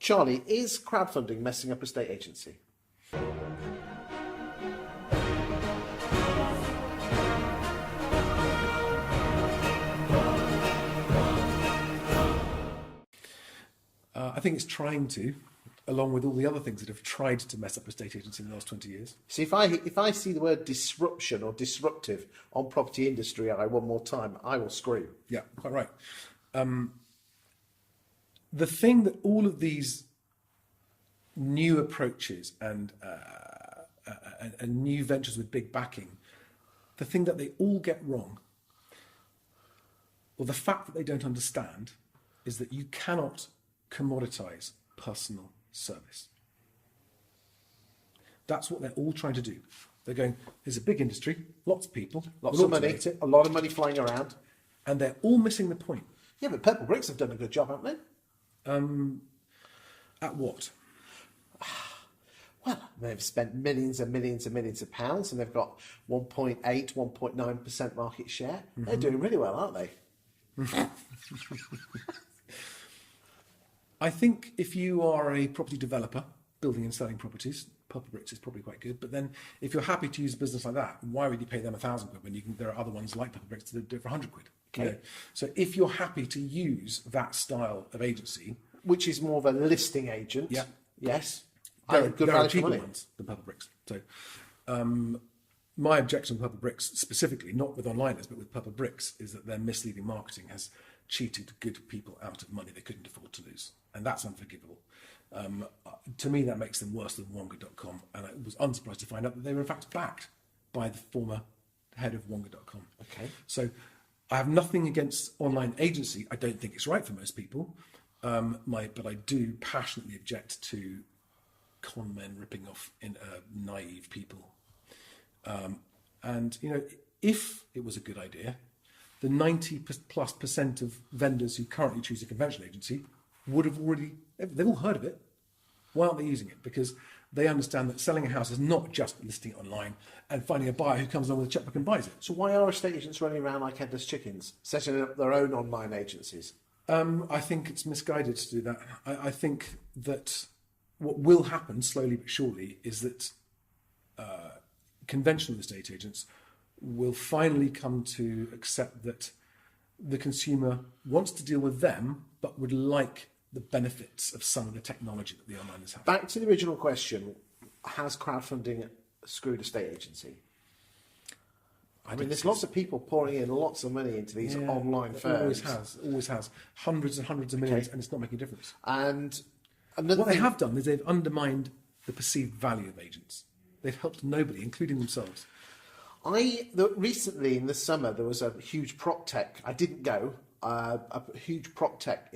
Charlie, is crowdfunding messing up estate agency? I think it's trying to, along with all the other things that have tried to mess up estate agency in the last 20 years. See, if I see the word disruption or disruptive on property industry one more time, I will scream. Yeah, quite right. The thing that all of these new approaches and new ventures with big backing, the thing that they all get wrong, or the fact that they don't understand, is that you cannot commoditize personal service. That's what they're all trying to do. They're going, there's a big industry, lots of people, Lots of money, a lot of money flying around. And they're all missing the point. Yeah, but Purplebricks have done a good job, haven't they? At what? Well, they've spent millions and millions and millions of pounds, and they've got 1.8, 1.9% market share. Mm-hmm. They're doing really well, aren't they? I think if you are a property developer, building and selling properties, Purplebricks is probably quite good. But then if you're happy to use a business like that, why would you pay them £1,000 when there are other ones like Purplebricks that do it for £100? Okay. You know? So if you're happy to use that style of agency, which is more of a listing agent, yeah, yes, there are for cheaper money. ones than Purplebricks. So my objection to Purplebricks specifically, not with onliners, but with Purplebricks, is that their misleading marketing has cheated good people out of money they couldn't afford to lose. And that's unforgivable. To me, that makes them worse than Wonga.com. And I was unsurprised to find out that they were in fact backed by the former head of Wonga.com. Okay. So I have nothing against online agency. I don't think it's right for most people. But I do passionately object to con men ripping off naive people. And, you know, if it was a good idea, the 90+% of vendors who currently choose a conventional agency would have they've all heard of it. Why aren't they using it? Because they understand that selling a house is not just listing it online and finding a buyer who comes along with a checkbook and buys it. So why are estate agents running around like headless chickens, setting up their own online agencies? I think it's misguided to do that. I think that what will happen slowly but surely is that conventional estate agents will finally come to accept that the consumer wants to deal with them, but would like the benefits of some of the technology that the onliners have. Back to the original question, has crowdfunding screwed estate agency? I mean, there's lots of people pouring in lots of money into these online firms. Always has. Hundreds and hundreds of millions, and it's not making a difference. And what they have done is they've undermined the perceived value of agents. They've helped nobody, including themselves. Recently in the summer, there was a huge prop tech. I didn't go. A huge prop tech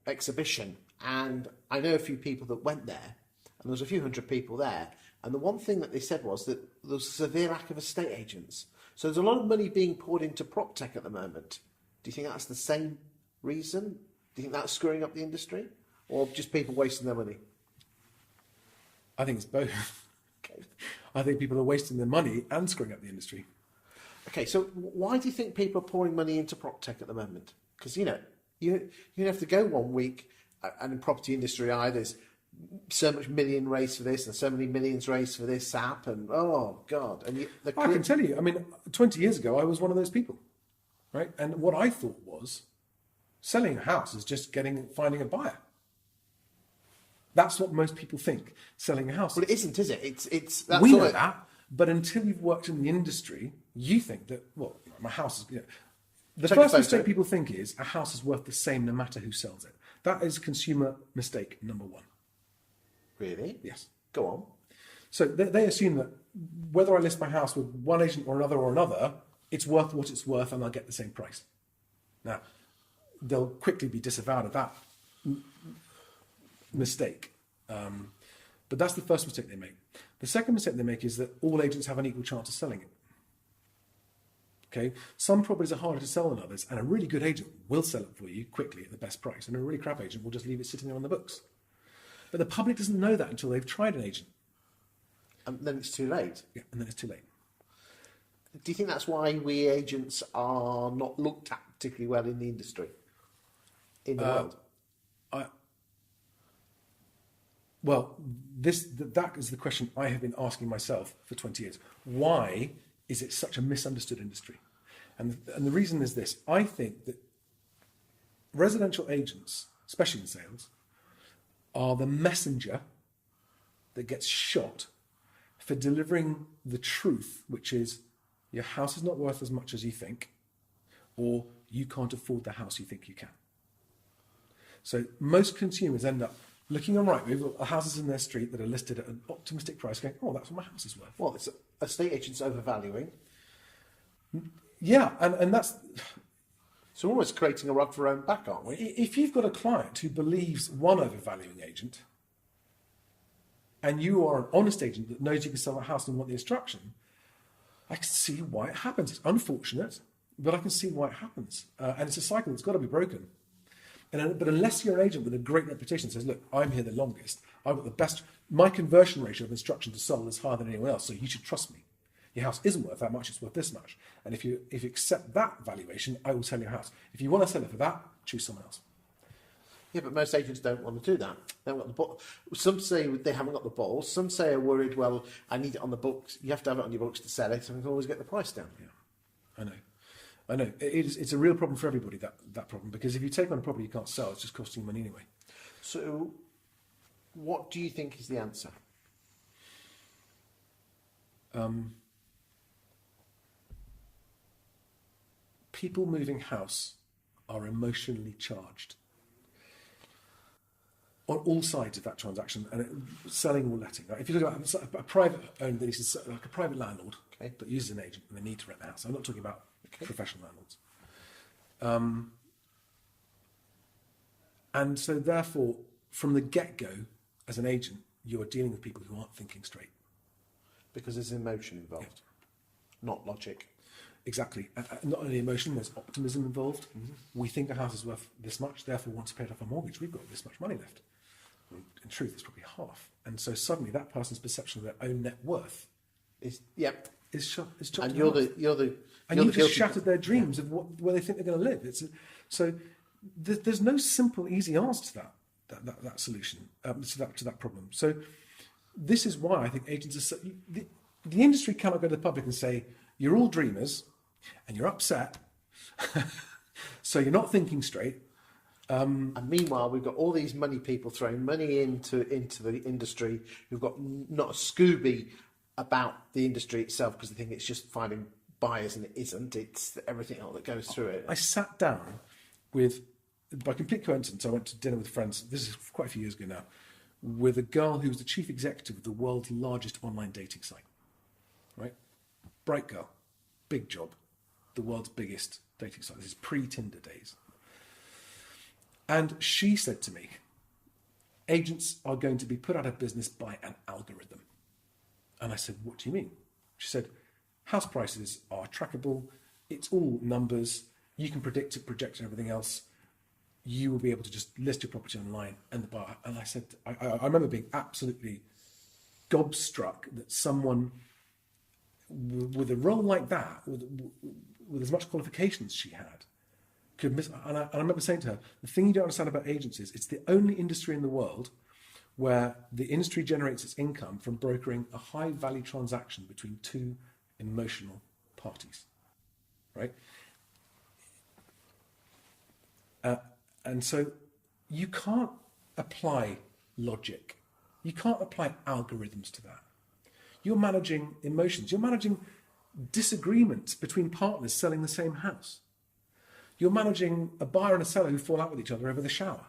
exhibition, and I know a few people that went there, and there was a few hundred people there. And the one thing that they said was that there was a severe lack of estate agents. So there's a lot of money being poured into prop tech at the moment. Do you think that's the same reason? Do you think that's screwing up the industry, or just people wasting their money? I think it's both. Okay. I think people are wasting their money and screwing up the industry. Okay, so why do you think people are pouring money into prop tech at the moment? Because, you know, you have to go 1 week, and in property industry, there's so much million raised for this and so many millions raised for this app, and oh God. And I can tell you, I mean, 20 years ago, I was one of those people, right? And what I thought was selling a house is just finding a buyer. That's what most people think selling a house. Well, it isn't, is it? We know that, but until you've worked in the industry, you think that, well, my house is, you know, the first mistake people think is a house is worth the same no matter who sells it. That is consumer mistake number one. Really? Yes. Go on. So they assume that whether I list my house with one agent or another, it's worth what it's worth and I'll get the same price. Now, they'll quickly be disavowed of that mistake. But that's the first mistake they make. The second mistake they make is that all agents have an equal chance of selling it. Okay, some properties are harder to sell than others, and a really good agent will sell it for you quickly at the best price, and a really crap agent will just leave it sitting there on the books. But the public doesn't know that until they've tried an agent. And then it's too late. Yeah, and then it's too late. Do you think that's why we agents are not looked at particularly well in the industry, in the world? Well, that is the question I have been asking myself for 20 years. Why is it such a misunderstood industry? And the reason is this. I think that residential agents, especially in sales, are the messenger that gets shot for delivering the truth, which is your house is not worth as much as you think, or you can't afford the house you think you can. So most consumers end up looking on Rightmove at houses in their street that are listed at an optimistic price, going, "Oh, that's what my house is worth." Well, it's estate agents overvaluing. Yeah, and that's... So we're almost creating a rug for our own back, aren't we? If you've got a client who believes one overvaluing agent, and you are an honest agent that knows you can sell a house and want the instruction, I can see why it happens. It's unfortunate, but I can see why it happens. And it's a cycle that's got to be broken. But unless you're an agent with a great reputation that says, "Look, I'm here the longest, I've got the best, my conversion ratio of instruction to sold is higher than anyone else, so you should trust me. Your house isn't worth that much, it's worth this much. And if you accept that valuation, I will sell your house. If you want to sell it for that, choose someone else." Yeah, but most agents don't want to do that. They haven't got the ball. Some say they haven't got the balls. Some say are worried, well, I need it on the books. You have to have it on your books to sell it, so we can always get the price down. Yeah, I know. It's a real problem for everybody, that problem, because if you take on a property you can't sell, it's just costing you money anyway. So what do you think is the answer? People moving house are emotionally charged on all sides of that transaction, and selling or letting. Right? If you look at a private owned, like a private landlord that uses an agent and they need to rent the house. I'm not talking about professional landlords. And so therefore, from the get-go, as an agent, you are dealing with people who aren't thinking straight. Because there's emotion involved, not logic. Exactly. Not only emotion, there's optimism involved. Mm-hmm. We think a house is worth this much, therefore once paid off our mortgage, we've got this much money left. In truth, it's probably half. And so suddenly that person's perception of their own net worth is chopped and you've just shattered their dreams of where they think they're going to live. So there's no simple, easy answer to that solution, to that problem. So this is why I think agents are the industry cannot go to the public and say, "You're all dreamers and you're upset, so you're not thinking straight." And meanwhile, we've got all these money people throwing money into the industry who've got not a Scooby about the industry itself because they think it's just finding buyers, and it isn't. It's everything else that goes through it. I sat down by complete coincidence, I went to dinner with friends, this is quite a few years ago now, with a girl who was the chief executive of the world's largest online dating site. Right? Bright girl, big job, the world's biggest dating site. This is pre-Tinder days. And she said to me, agents are going to be put out of business by an algorithm. And I said, "What do you mean?" She said, "House prices are trackable. It's all numbers. You can predict it, project and everything else. You will be able to just list your property online and the buyer." And I said, I remember being absolutely gobstruck that someone with a role like that, with as much qualifications she had, could miss. And I remember saying to her, the thing you don't understand about agents is it's the only industry in the world where the industry generates its income from brokering a high-value transaction between two emotional parties, right? And so you can't apply logic. You can't apply algorithms to that. You're managing emotions. You're managing disagreements between partners selling the same house. You're managing a buyer and a seller who fall out with each other over the shower.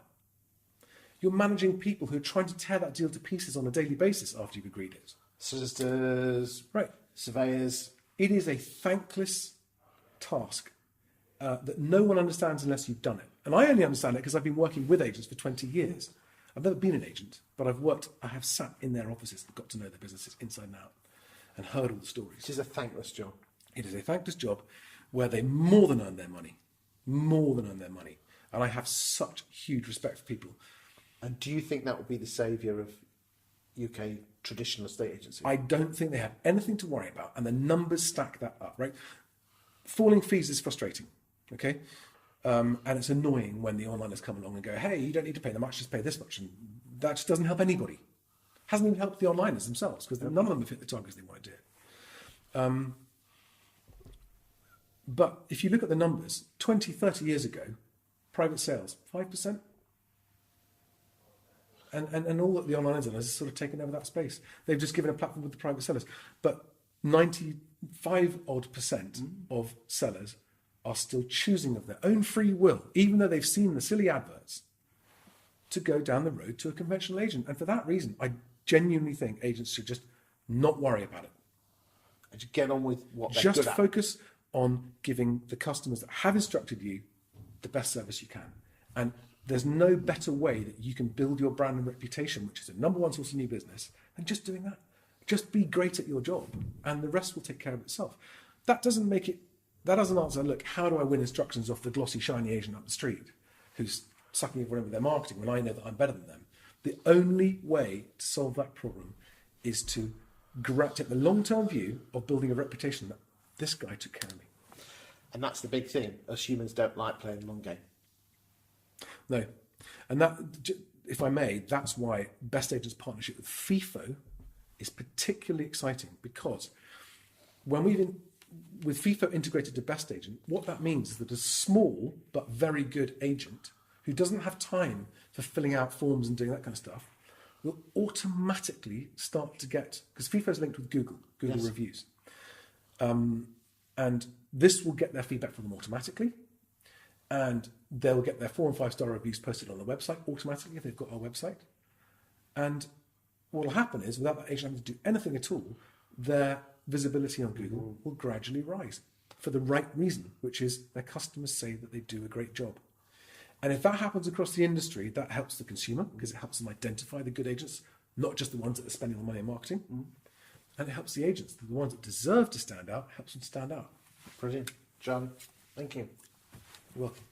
You're managing people who are trying to tear that deal to pieces on a daily basis after you've agreed it. Solicitors, right? Surveyors. It is a thankless task that no one understands unless you've done it. And I only understand it because I've been working with agents for 20 years. I've never been an agent, but I have sat in their offices and got to know their businesses inside and out and heard all the stories. It is a thankless job. It is a thankless job where they more than earn their money. More than earn their money. And I have such huge respect for people. And do you think that will be the saviour of UK traditional estate agency? I don't think they have anything to worry about, and the numbers stack that up, right? Falling fees is frustrating, okay? And it's annoying when the onliners come along and go, "Hey, you don't need to pay that much, just pay this much." And that just doesn't help anybody. Hasn't even helped the onliners themselves, because none of them have hit the targets they want to do it. But if you look at the numbers, 20, 30 years ago, private sales, 5%. And all that the online sellers have sort of taken over that space. They've just given a platform with the private sellers. But 95% of sellers are still choosing of their own free will, even though they've seen the silly adverts, to go down the road to a conventional agent. And for that reason, I genuinely think agents should just not worry about it. And to get on with what they're Just good at. focus on giving the customers that have instructed you the best service you can. And there's no better way that you can build your brand and reputation, which is the number one source of new business, than just doing that. Just be great at your job, and the rest will take care of itself. That doesn't answer, look, how do I win instructions off the glossy, shiny agent up the street who's sucking everyone in with their marketing when I know that I'm better than them? The only way to solve that problem is to take the long-term view of building a reputation that this guy took care of me. And that's the big thing. Us humans don't like playing the long game. No. And that, if I may, that's why Best Agents partnership with FIFO is particularly exciting, because when with FIFO integrated to Best Agent, what that means is that a small but very good agent who doesn't have time for filling out forms and doing that kind of stuff will automatically start to get, because FIFO is linked with Google yes. reviews. And this will get their feedback from them automatically. And they'll get their 4 and 5 star reviews posted on the website automatically if they've got our website. And what will happen is, without that agent having to do anything at all, their visibility on Google will gradually rise for the right reason, which is their customers say that they do a great job. And if that happens across the industry, that helps the consumer, because it helps them identify the good agents, not just the ones that are spending the money on marketing. And it helps the agents, the ones that deserve to stand out, helps them stand out. Brilliant. John, thank you. You're welcome.